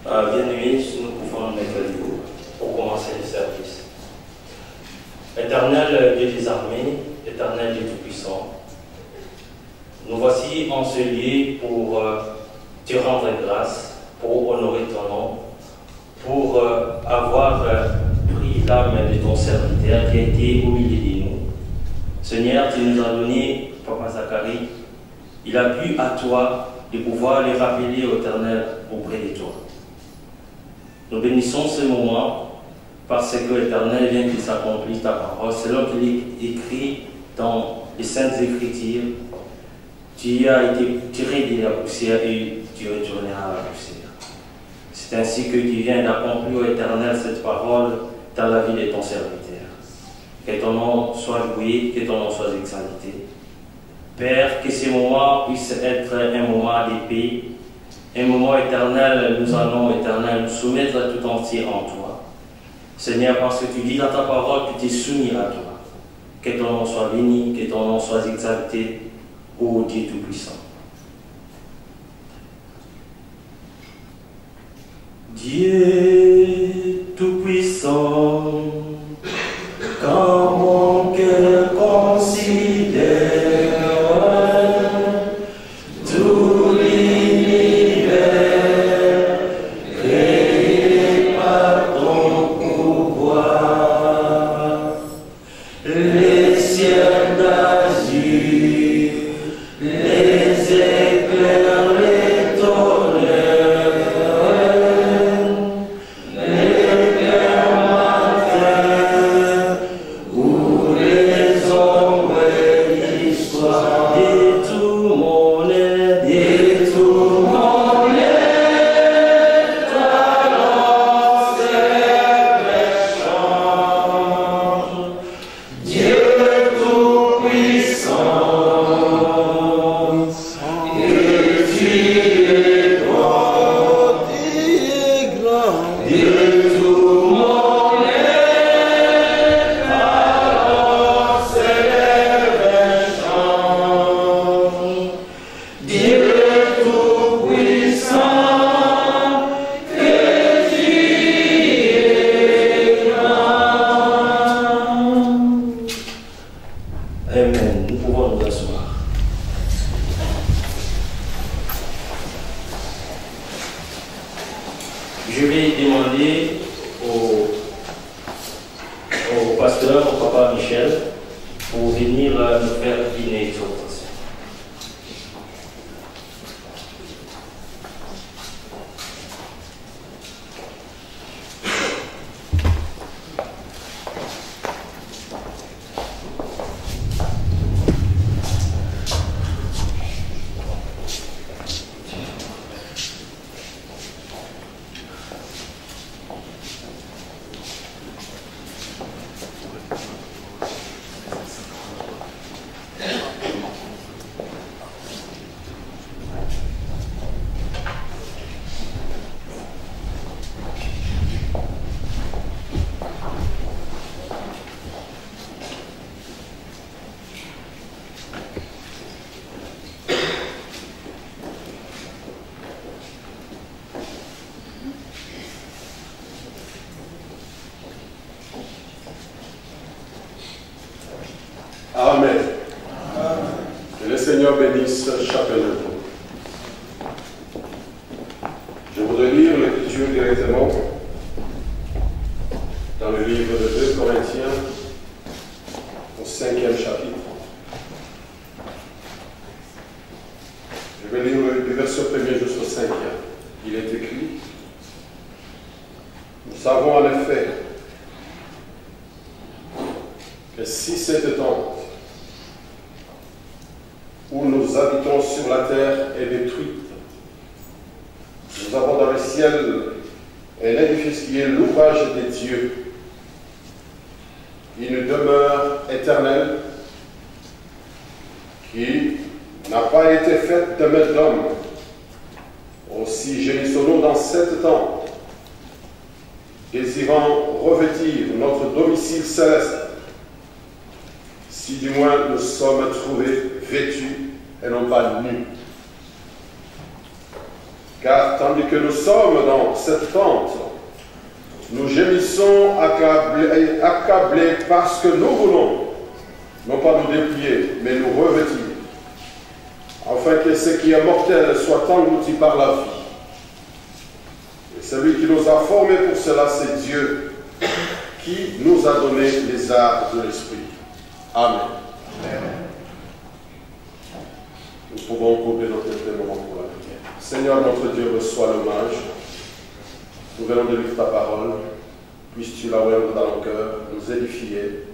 Bien-aimés, si nous pouvons nous mettre debout pour commencer le service. Éternel Dieu des armées, éternel Dieu tout-puissant, nous voici en ce lieu pour te rendre grâce, pour honorer ton nom, pour avoir pris l'âme de ton serviteur qui a été au milieu de nous. Seigneur, tu nous as donné, Papa Zacharie, il a plu à toi de pouvoir les rappeler au éternel auprès de toi. Nous bénissons ce moment parce que l'Éternel vient qu'il s'accomplisse ta parole. Selon qu'il est écrit dans les Saintes Écritures, tu as été tiré de la poussière et tu retourneras à la poussière. C'est ainsi que tu viens d'accomplir au Éternel cette parole dans la vie de ton serviteur. Que ton nom soit loué, que ton nom soit exalté. Père, que ce moment puisse être un moment de paix, un moment éternel. Nous allons, éternel, nous soumettre tout entier en toi. Seigneur, parce que tu dis dans ta parole que tu t'es soumis à toi. Que ton nom soit béni, que ton nom soit exalté, ô Dieu Tout-Puissant. Dieu Tout-Puissant, quand mon cœur considère Amen. Que le Seigneur bénisse chacun de vous. Je voudrais lire l'écriture directement dans le livre de 2 Corinthiens, au 5e chapitre. Je vais lire du verset 1er jusqu'au 5e. Il est écrit: nous savons en effet que si cette tente où nous habitons sur la terre est détruite, nous avons dans le ciel un édifice qui est l'ouvrage des dieux, une demeure éternelle qui n'a pas été faite de main d'homme. Aussi gémissons-nous dans cette tente, désirant revêtir notre domicile céleste, si du moins nous sommes trouvés vêtus et non pas nus. Car tandis que nous sommes dans cette tente, nous gémissons accablés parce que nous voulons, non pas nous déplier, mais nous revêtir, afin que ce qui est mortel soit englouti par la vie. Et celui qui nous a formés pour cela, c'est Dieu, qui nous a donné les arts de l'Esprit. Amen. Nous pouvons couper notre moment pour la prière. Seigneur notre Dieu, reçois l'hommage. Nous venons de lire ta parole. Puisses-tu la ouvrir dans nos cœurs, nous édifier.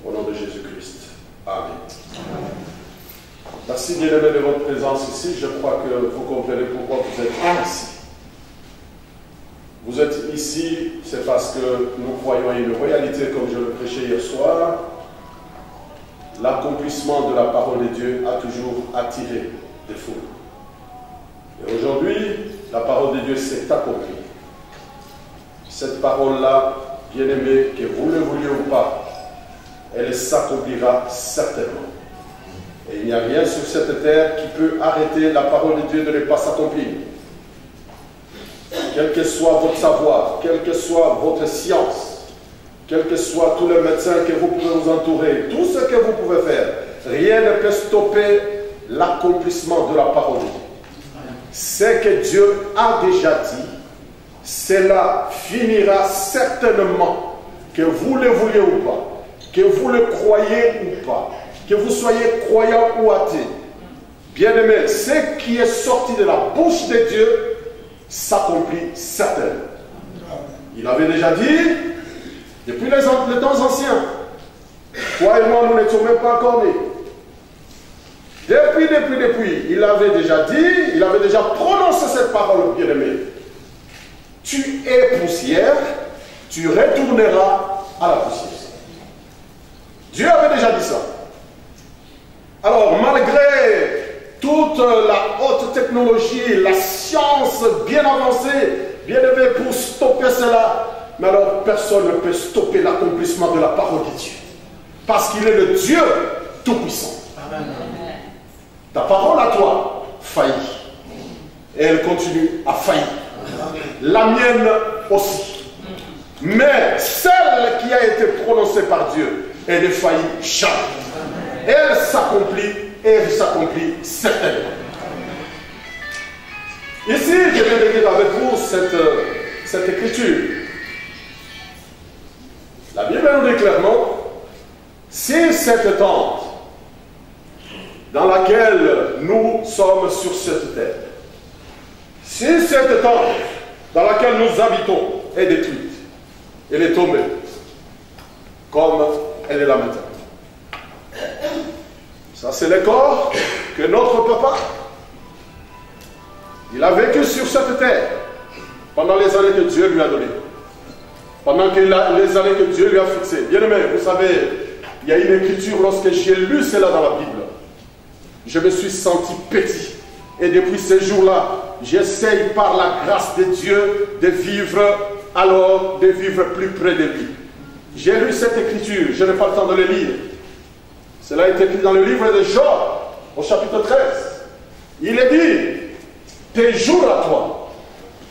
Au nom de Jésus-Christ. Amen. Merci bien-aimés de votre présence ici. Je crois que vous comprenez pourquoi vous êtes ici. Vous êtes ici, c'est parce que nous croyons à une réalité, comme je le prêchais hier soir. L'accomplissement de la parole de Dieu a toujours attiré des foules. Et aujourd'hui, la parole de Dieu s'est accomplie. Cette parole-là, bien-aimée, que vous le vouliez ou pas, elle s'accomplira certainement. Et il n'y a rien sur cette terre qui peut arrêter la parole de Dieu de ne pas s'accomplir. Quel que soit votre savoir, quelle que soit votre science, quel que soit tous les médecins que vous pouvez vous entourer, tout ce que vous pouvez faire, rien ne peut stopper l'accomplissement de la parole de Dieu. Ce que Dieu a déjà dit, cela finira certainement, que vous le vouliez ou pas, que vous le croyez ou pas, que vous soyez croyant ou athée. Bien-aimé, ce qui est sorti de la bouche de Dieu s'accomplit certainement. Il avait déjà dit, depuis les temps anciens, toi et moi, nous n'étions même pas encore nés. Depuis, il avait déjà dit, il avait déjà prononcé cette parole, bien-aimé. Tu es poussière, tu retourneras à la poussière. Dieu avait déjà dit ça. Alors, malgré toute la haute technologie, la science bien avancée, bien aimée pour stopper cela, mais alors personne ne peut stopper l'accomplissement de la parole de Dieu. Parce qu'il est le Dieu Tout-Puissant. Ta parole à toi faillit. Et elle continue à faillir. La mienne aussi. Mais celle qui a été prononcée par Dieu, elle ne faillit jamais. Elle s'accomplit et elle s'accomplit certainement. Ici, je viens de lire avec vous cette écriture. La Bible nous dit clairement, si cette tente dans laquelle nous sommes sur cette terre, si cette tente dans laquelle nous habitons est détruite, elle est tombée, comme elle est là maintenant. Ça, c'est le corps que notre papa, il a vécu sur cette terre pendant les années que Dieu lui a données. Pendant les années que Dieu lui a fixées. Bien aimé, vous savez, il y a une écriture, lorsque j'ai lu cela dans la Bible, je me suis senti petit. Et depuis ce jour-là, j'essaye par la grâce de Dieu de vivre plus près de lui. J'ai lu cette écriture, je n'ai pas le temps de le lire. Cela est écrit dans le livre de Job, au chapitre 13. Il est dit, tes jours à toi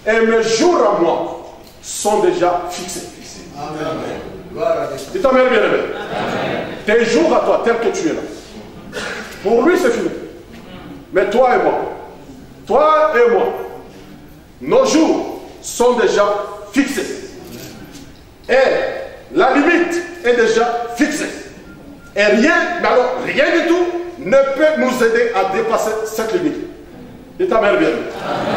et mes jours à moi sont déjà fixés. Amen. Dites Amen, bien-aimé. Tes jours à toi, tel que tu es là. Pour lui, c'est fini. Mais toi et moi, nos jours sont déjà fixés. Et la limite est déjà fixée. Et rien, mais alors rien du tout, ne peut nous aider à dépasser cette limite. Dites Amen, bien.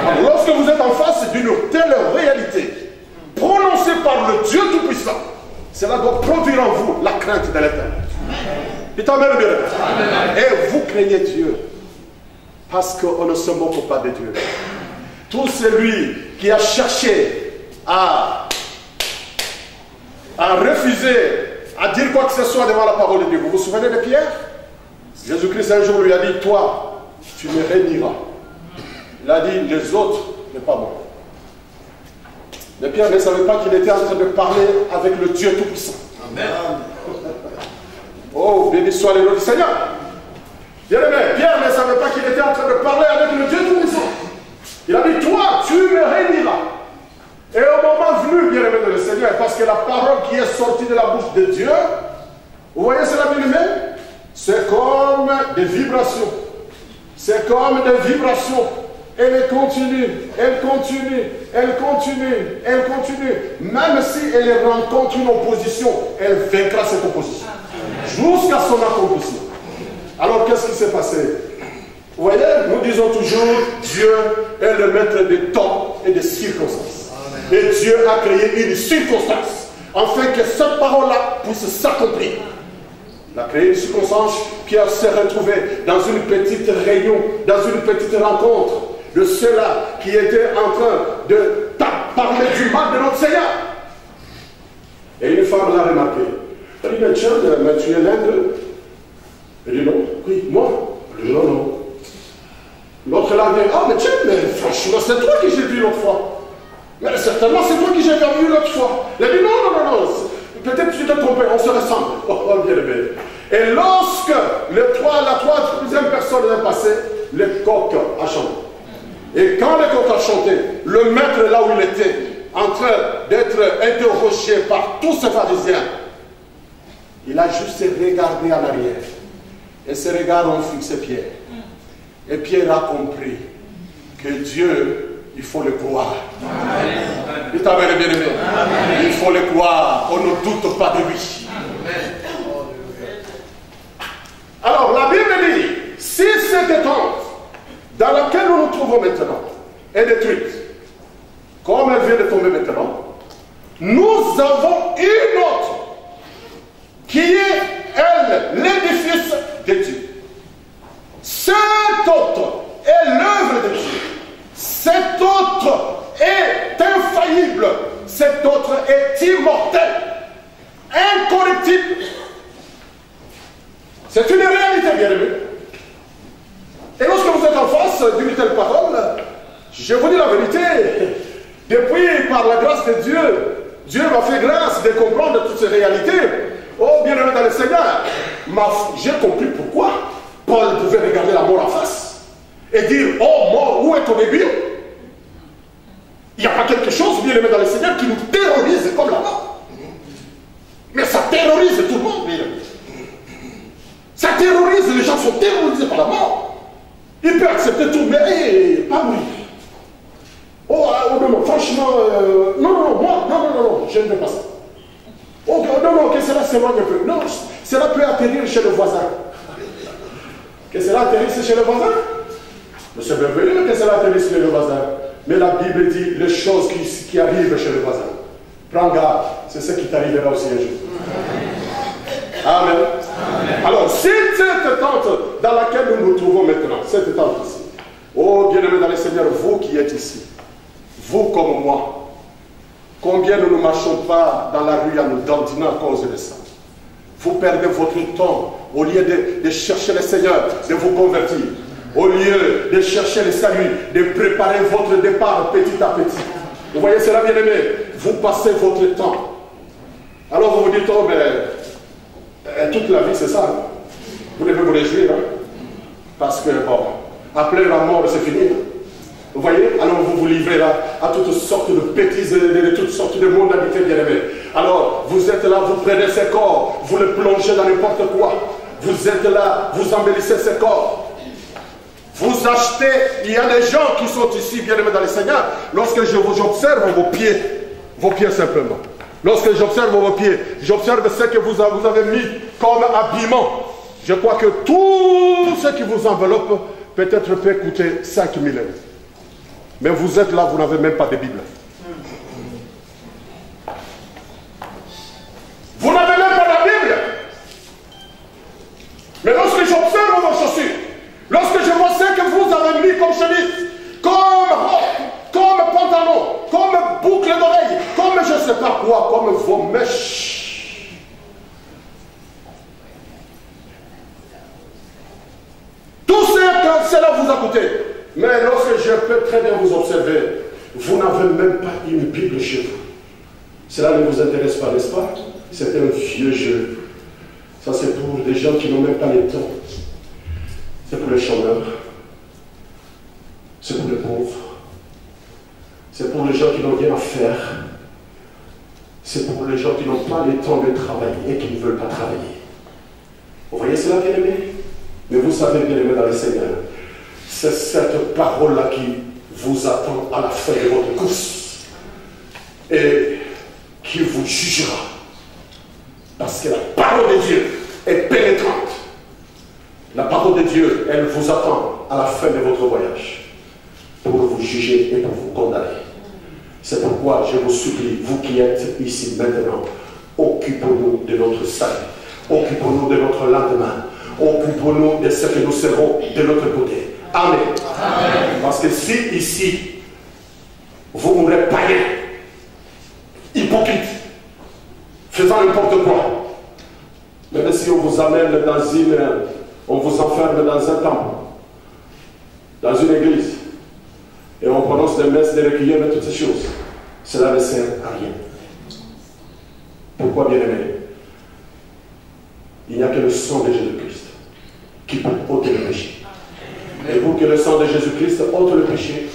Alors, lorsque vous êtes en face d'une telle réalité, prononcée par le Dieu Tout-Puissant, cela doit produire en vous la crainte de l'Éternel. Dites Amen, bien. Et vous craignez Dieu, parce qu'on ne se moque pas de Dieu. Tout celui qui a cherché à refuser, à dire quoi que ce soit devant la parole de Dieu. Vous vous souvenez de Pierre? Jésus-Christ un jour lui a dit, toi, tu me régneras. Il a dit, les autres, n'est pas bon. Mais Pierre ne savait pas qu'il était en train de parler avec le Dieu Tout-Puissant. Amen. Oh, béni soit le nom du Seigneur. Bien aimé, Pierre ne savait pas qu'il était en train de parler avec le Dieu Tout-Puissant. Il a dit, toi, tu me réuniras. Et au moment venu, bien aimé de le Seigneur, parce que la parole qui est sortie de la bouche de Dieu, vous voyez cela, bien aimé? C'est comme des vibrations. C'est comme des vibrations. Elle continue, elle continue, elle continue, elle continue. Même si elle rencontre une opposition, elle vaincra cette opposition. Jusqu'à son accomplissement. Alors qu'est-ce qui s'est passé? Vous voyez, nous disons toujours, Dieu est le maître des temps et des circonstances. Et Dieu a créé une circonstance, afin que cette parole-là puisse s'accomplir. Il a créé une circonstance. Pierre s'est retrouvé dans une petite réunion, dans une petite rencontre de ceux-là qui étaient en train de parler du mal de notre Seigneur. Et une femme l'a remarqué. Elle dit, mais tiens, mais tu es l'un d'eux. Elle dit, non. Oui, moi. Elle dit, non, non. L'autre l'a dit, ah, mais tiens, mais franchement, c'est toi qui j'ai vu l'autre fois. Mais certainement, c'est toi qui j'ai vu l'autre fois. Elle dit, non, non, non, non. Peut-être que tu t'es trompé, on se ressemble. Oh, bien aimé. Et lorsque la troisième personne est passée, le coq a chanté. Et quand le coq a chanté, le maître là où il était, en train d'être interrogé par tous ces pharisiens, il a juste regardé en arrière. Et ses regards ont fixé Pierre. Et Pierre a compris que Dieu, il faut le croire. Il t'a bien aimé. Il faut le croire. On ne doute pas de lui. Alors la Bible dit, si cette tente dans laquelle nous nous trouvons maintenant est détruite, comme elle vient de tomber maintenant, nous avons une autre qui est, elle, l'édifice de Dieu. Cette autre est l'œuvre de Dieu. Cette autre est infaillible. Cette autre est immortelle, incorruptible. C'est une réalité, bien aimé. Et lorsque vous êtes en face d'une telle parole, je vous dis la vérité, depuis, par la grâce de Dieu, Dieu m'a fait grâce de comprendre toutes ces réalités. Oh, bien aimé dans le Seigneur, j'ai compris pourquoi Paul pouvait regarder la mort en face et dire, oh mort, où est ton aiguille? Il n'y a pas quelque chose, bien aimé dans le Seigneur, qui nous terrorise comme la mort. Mais ça terrorise tout le monde, bien aimé. Ça terrorise, les gens sont terrorisés par la mort. Il peut accepter tout, mais pas mourir. Oh, non, non, franchement, non, non, moi, non, non, non, je ne veux pas ça. Oh, non, non, que cela s'éloigne un peu. Non, cela peut atterrir chez le voisin. Que cela atterrisse chez le voisin? C'est merveilleux que cela atterrisse chez le voisin. Mais la Bible dit les choses qui arrivent chez le voisin. Prends garde, c'est ce qui t'arrivera aussi un jour. Amen. Amen. Alors, si cette tente dans laquelle nous nous trouvons maintenant, cette tente ici, oh bien-aimés dans le Seigneur, vous qui êtes ici, vous comme moi, combien nous ne marchons pas dans la rue en nous dandinant à cause de ça? Vous perdez votre temps au lieu de chercher le Seigneur, de vous convertir, au lieu de chercher le salut, de préparer votre départ petit à petit. Vous voyez cela, bien-aimé? Vous passez votre temps. Alors vous vous dites, oh, mais toute la vie c'est ça. Hein? Vous devez vous réjouir. Hein? Parce que, bon, après la mort, c'est fini. Hein? Vous voyez? Alors vous vous livrez là à toutes sortes de bêtises, de toutes sortes de mondanités, bien-aimés. Alors, vous êtes là, vous prenez ces corps, vous les plongez dans n'importe quoi. Vous êtes là, vous embellissez ces corps. Vous achetez, il y a des gens qui sont ici, bien-aimés dans le Seigneur. Lorsque j'observe vos pieds simplement. Lorsque j'observe vos pieds, j'observe ce que vous avez mis comme habillement. Je crois que tout ce qui vous enveloppe peut-être peut coûter 5 000 €. Mais vous êtes là, vous n'avez même pas de Bible. Vous n'avez même pas la Bible. Mais lorsque j'observe vos chaussures, lorsque je vois ce que vous avez mis comme chemise, comme pantalon, comme boucle d'oreille, comme je ne sais pas quoi, comme vos mèches. Tout cela vous a coûté. Mais lorsque je peux très bien vous observer, vous n'avez même pas une Bible chez vous. Cela ne vous intéresse pas, n'est-ce pas? C'est un vieux jeu. Ça, c'est pour des gens qui n'ont même pas le temps. C'est pour les chômeurs. C'est pour les pauvres. C'est pour les gens qui n'ont rien à faire. C'est pour les gens qui n'ont pas le temps de travailler et qui ne veulent pas travailler. Vous voyez cela, bien-aimés? Mais vous savez, bien-aimés dans le Seigneur, c'est cette parole-là qui vous attend à la fin de votre course et qui vous jugera. Parce que la parole de Dieu est pénétrante. La parole de Dieu, elle vous attend à la fin de votre voyage pour vous juger et pour vous condamner. C'est pourquoi je vous supplie, vous qui êtes ici maintenant, occupons-nous de notre salut, occupons-nous de notre lendemain, occupons-nous de ce que nous serons de l'autre côté. Amen. Amen. Parce que si ici, vous mourrez païens, hypocrites, faisant n'importe quoi, même si on vous amène on vous enferme dans un temple, dans une église, et on prononce des messes, des requiem et toutes ces choses, cela ne sert à rien. Pourquoi, bien-aimé? Il n'y a que le sang de Jésus-Christ qui peut ôter le péché. Et pour que le sang de Jésus-Christ ôte le péché,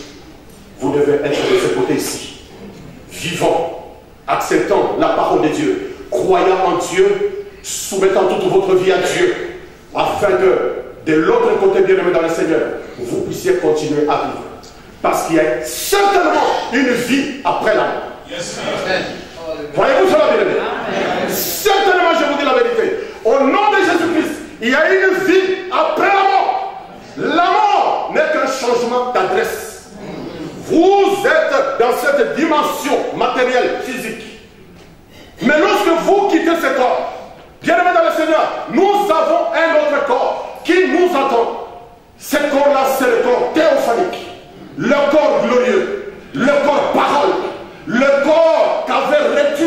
vous devez être de ce côté ici, vivant, acceptant la parole de Dieu, croyant en Dieu, soumettant toute votre vie à Dieu, afin que de l'autre côté, bien-aimé dans le Seigneur, vous puissiez continuer à vivre. Parce qu'il y a certainement une vie après la mort. Yes, voyez-vous cela, bien-aimé? Certainement, je vous dis la vérité. Au nom de Jésus-Christ, il y a une vie après la mort. La mort n'est qu'un changement d'adresse. Vous êtes dans cette dimension matérielle, physique. Mais lorsque vous quittez ce corps, bien-aimé dans le Seigneur, nous avons un autre corps qui nous attend. Ce corps-là, c'est le corps théophanique. Le corps glorieux, le corps parole, le corps qu'avait revêtu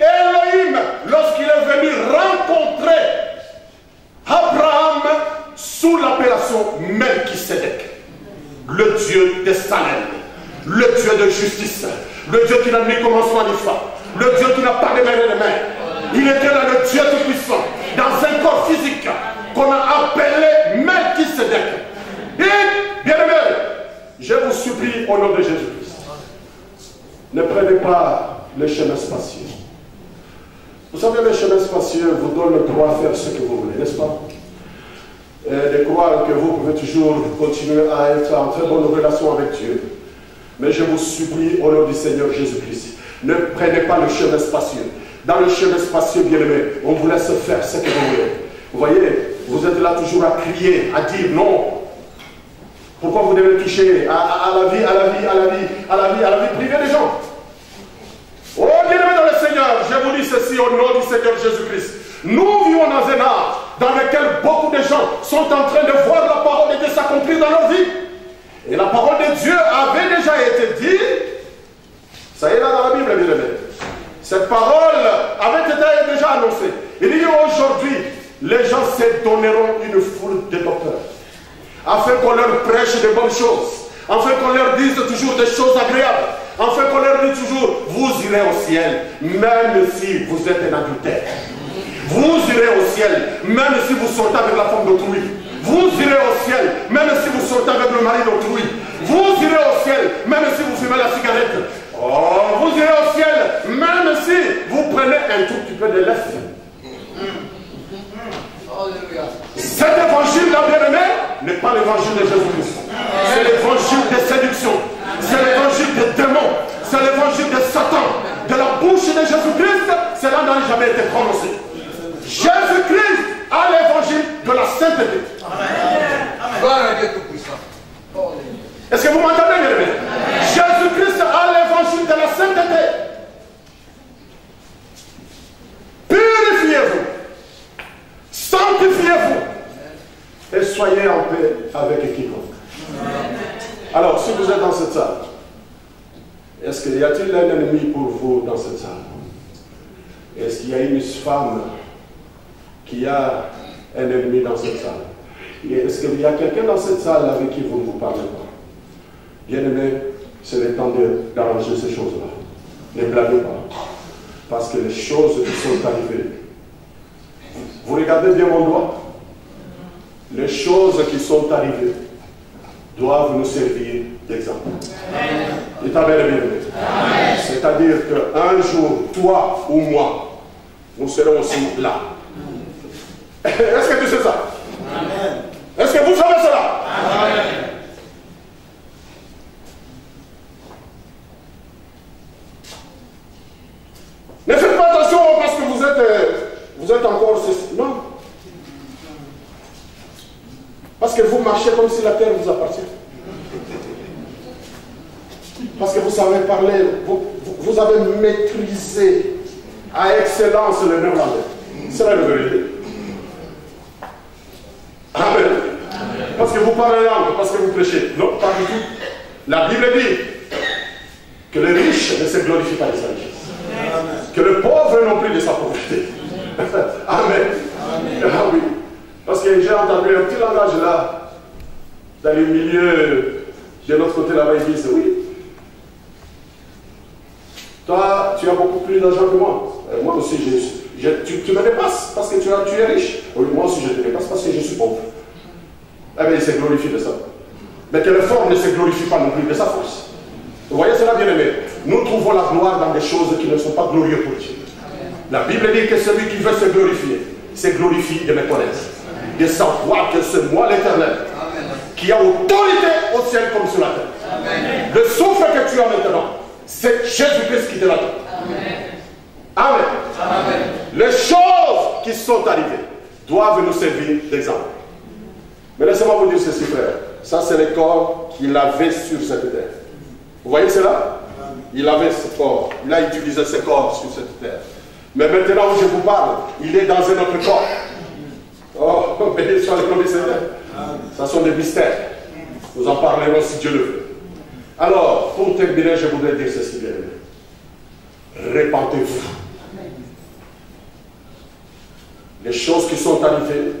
Elohim lorsqu'il est venu rencontrer Abraham sous l'appellation Melchisedec, le Dieu des Salem, le Dieu de justice, le Dieu qui n'a ni commencement ni fin, le Dieu qui n'a pas de main et de main. Il était là, le Dieu tout-puissant, dans un corps physique qu'on a appelé Melchisedec. Et, bien aimé, je vous supplie au nom de Jésus-Christ, ne prenez pas le chemin spacieux. Vous savez, le chemin spacieux vous donne le droit à faire ce que vous voulez, n'est-ce pas? Et de croire que vous pouvez toujours continuer à être en très bonne relation avec Dieu. Mais je vous supplie au nom du Seigneur Jésus-Christ, ne prenez pas le chemin spacieux. Dans le chemin spacieux, bien-aimé, on vous laisse faire ce que vous voulez. Vous voyez, vous êtes là toujours à crier, à dire non. Pourquoi vous devez toucher à la vie privée des gens? Oh, bien-aimé dans le Seigneur, je vous dis ceci au nom du Seigneur Jésus-Christ. Nous vivons dans un âge dans lequel beaucoup de gens sont en train de voir la parole de Dieu s'accomplir dans leur vie. Et la parole de Dieu avait déjà été dite. Ça y est là dans la Bible, bien-aimé. Cette parole avait été déjà annoncée. Il dit aujourd'hui, les gens se donneront une foule de docteurs, afin qu'on leur prêche de bonnes choses, afin qu'on leur dise toujours des choses agréables, afin qu'on leur dise toujours, vous irez au ciel, même si vous êtes un adultère. Vous irez au ciel, même si vous sortez avec la femme d'autrui. Vous irez au ciel, même si vous sortez avec le mari d'autrui. Vous irez au ciel, même si vous fumez la cigarette. Oh, vous irez au ciel, même si vous prenez un tout petit peu de lait. Cet évangile-là, bien-aimé, n'est pas l'évangile de Jésus-Christ. C'est l'évangile de séduction. C'est l'évangile des démons. C'est l'évangile de Satan. De la bouche de Jésus-Christ, cela n'a jamais été prononcé. Jésus-Christ a l'évangile de la sainteté. Est-ce que vous m'entendez, bien-aimé? Jésus-Christ a l'évangile de la sainteté. Purifiez-vous. Sanctifiez-vous. Et soyez en paix avec quiconque. Alors, si vous êtes dans cette salle, est-ce qu'il y a-t-il un ennemi pour vous dans cette salle? Est-ce qu'il y a une femme qui a un ennemi dans cette salle? Est-ce qu'il y a quelqu'un dans cette salle avec qui vous ne vous parlez pas? Bien-aimé, c'est le temps d'arranger ces choses-là. Ne blâmez pas. Parce que les choses qui sont arrivées, vous regardez bien mon doigt, les choses qui sont arrivées doivent nous servir d'exemple. Et ta belle bien. C'est-à-dire qu'un jour, toi ou moi, nous serons aussi là. Est-ce que tu sais ça? Est-ce que vous savez cela? Ne faites pas attention parce que vous êtes encore... Non. Parce que vous marchez comme si la terre vous appartient. Parce que vous savez parler, vous avez maîtrisé à excellence le néerlandais. C'est la vérité. Amen. Parce que vous parlez langue, parce que vous prêchez. Non, pas du tout. La Bible dit que les riches ne se glorifient pas de sa richesse. Que le pauvre non plus de sa pauvreté. Amen. Ah oui. Parce que j'ai entendu un petit langage là, dans le milieu de l'autre côté là-bas, ils disent oui. Toi, tu as beaucoup plus d'argent que moi. Moi aussi, tu me dépasses parce que tu es riche. Oui, moi aussi, je te dépasse parce que je suis pauvre. Eh bien, il s'est glorifié de ça. Mais que le fort ne se glorifie pas non plus de sa force. Vous voyez cela, bien aimé? Nous trouvons la gloire dans des choses qui ne sont pas glorieuses pour Dieu. La Bible dit que celui qui veut se glorifier, se glorifie de me connaître. De savoir que c'est moi l'Éternel, qui a autorité au ciel comme sur la terre. Amen. Le souffle que tu as maintenant, c'est Jésus-Christ qui te l'a donné. Amen. Amen. Les choses qui sont arrivées doivent nous servir d'exemple. Mais laissez-moi vous dire ceci, frère. Ça, c'est le corps qu'il avait sur cette terre. Vous voyez cela? Il avait ce corps. Il a utilisé ce corps sur cette terre. Mais maintenant où je vous parle, il est dans un autre corps. Oh, béni soit le nom du Seigneur. Ça sont des mystères. Nous en parlerons si Dieu le veut. Alors, pour terminer, je voudrais dire ceci, bien aimé. Répentez-vous. Les choses qui sont arrivées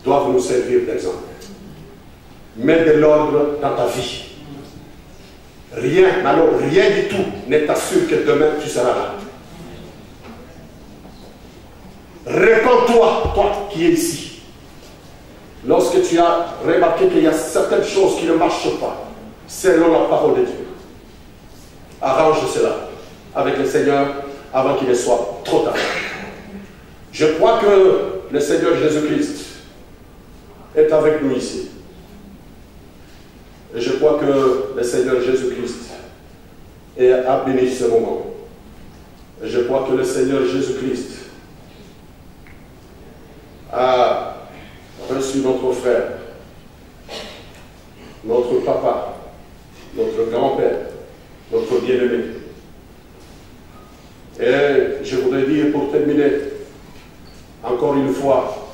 doivent nous servir d'exemple. Mets de l'ordre dans ta vie. Rien, alors rien du tout ne t'assure que demain tu seras là. Répands-toi, toi qui es ici. Lorsque tu as remarqué qu'il y a certaines choses qui ne marchent pas, selon la parole de Dieu, arrange cela avec le Seigneur avant qu'il ne soit trop tard. Je crois que le Seigneur Jésus-Christ est avec nous ici. Et je crois que le Seigneur Jésus-Christ a béni ce moment. Et je crois que le Seigneur Jésus-Christ a reçu notre frère, notre papa, notre grand-père, notre bien-aimé. Et je voudrais dire pour terminer, encore une fois,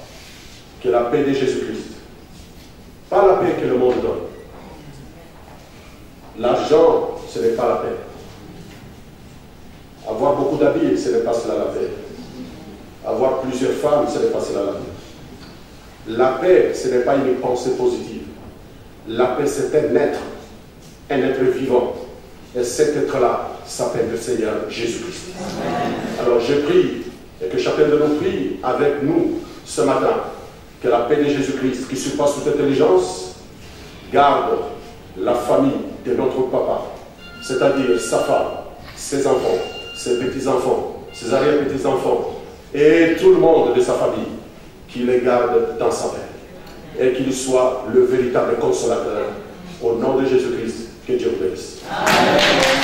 que la paix de Jésus-Christ, pas la paix que le monde donne. L'argent, ce n'est pas la paix. Avoir beaucoup d'habits, ce n'est pas cela la paix. Avoir plusieurs femmes, ce n'est pas cela la paix. La paix, ce n'est pas une pensée positive. La paix, c'est un être vivant. Et cet être-là s'appelle le Seigneur Jésus-Christ. Alors je prie, et que chacun de nous prie avec nous ce matin, que la paix de Jésus-Christ, qui surpasse toute intelligence, garde la famille de notre papa, c'est-à-dire sa femme, ses enfants, ses petits-enfants, ses arrière-petits-enfants, et tout le monde de sa famille, qu'il les garde dans sa paix, et qu'il soit le véritable consolateur. Au nom de Jésus-Christ, que Dieu vous bénisse. Amen.